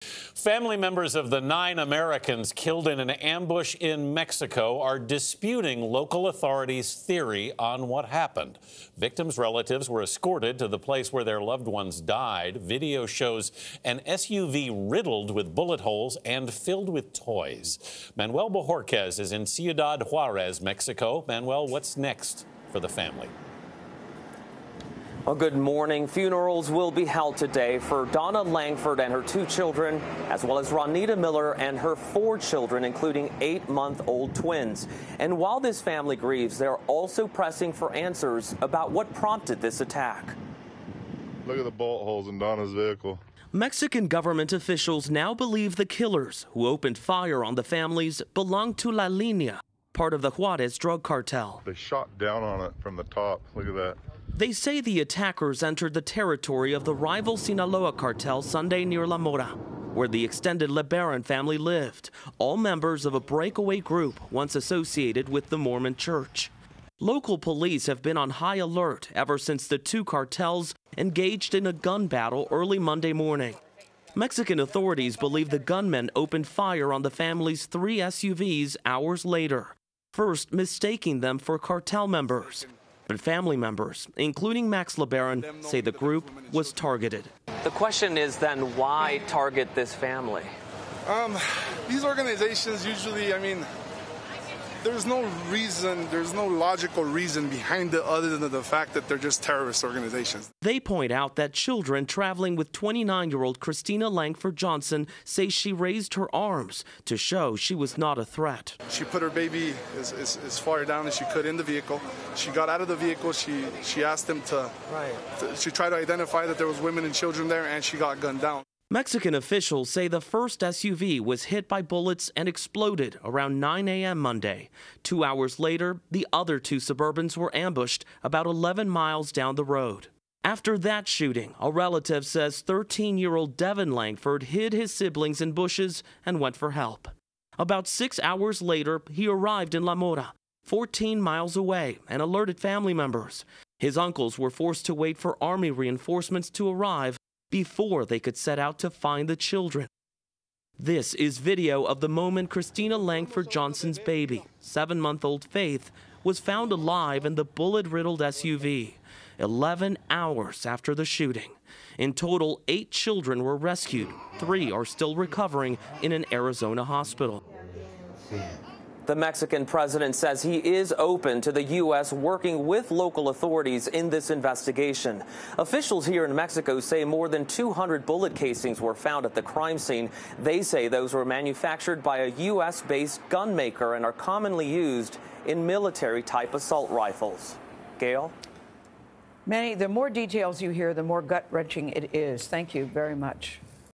Family members of the 9 Americans killed in an ambush in Mexico are disputing local authorities' theory on what happened. Victims' relatives were escorted to the place where their loved ones died. Video shows an SUV riddled with bullet holes and filled with toys. Manuel Bojorquez is in Ciudad Juarez, Mexico. Manuel, what's next for the family? Well, good morning. Funerals will be held today for Donna Langford and her 2 children, as well as Ronita Miller and her 4 children, including 8-month-old twins. And while this family grieves, they're also pressing for answers about what prompted this attack. Look at the bullet holes in Donna's vehicle. Mexican government officials now believe the killers who opened fire on the families belonged to La Línea, part of the Juarez drug cartel. They shot down on it from the top. Look at that. They say the attackers entered the territory of the rival Sinaloa cartel Sunday near La Mora, where the extended LeBaron family lived, all members of a breakaway group once associated with the Mormon Church. Local police have been on high alert ever since the 2 cartels engaged in a gun battle early Monday morning. Mexican authorities believe the gunmen opened fire on the family's 3 SUVs hours later, first mistaking them for cartel members. But family members, including Max LeBaron, say the group was targeted. The question is then, why target this family? These organizations usually, there's no reason, there's no logical reason behind it other than the fact that they're just terrorist organizations. They point out that children traveling with 29-year-old Christina Langford Johnson say she raised her arms to show she was not a threat. She put her baby as far down as she could in the vehicle. She got out of the vehicle. She asked them she tried to identify that there was women and children there, and she got gunned down. Mexican officials say the first SUV was hit by bullets and exploded around 9 a.m. Monday. 2 hours later, the other 2 Suburbans were ambushed about 11 miles down the road. After that shooting, a relative says 13-year-old Devin Langford hid his siblings in bushes and went for help. About 6 hours later, he arrived in La Mora, 14 miles away, and alerted family members. His uncles were forced to wait for Army reinforcements to arrive before they could set out to find the children. This is video of the moment Christina Langford Johnson's baby, 7-month-old Faith, was found alive in the bullet-riddled SUV, 11 hours after the shooting. In total, 8 children were rescued. 3 are still recovering in an Arizona hospital. The Mexican president says he is open to the U.S. working with local authorities in this investigation. Officials here in Mexico say more than 200 bullet casings were found at the crime scene. They say those were manufactured by a U.S.-based gun maker and are commonly used in military-type assault rifles. Gayle? Manny, the more details you hear, the more gut-wrenching it is. Thank you very much.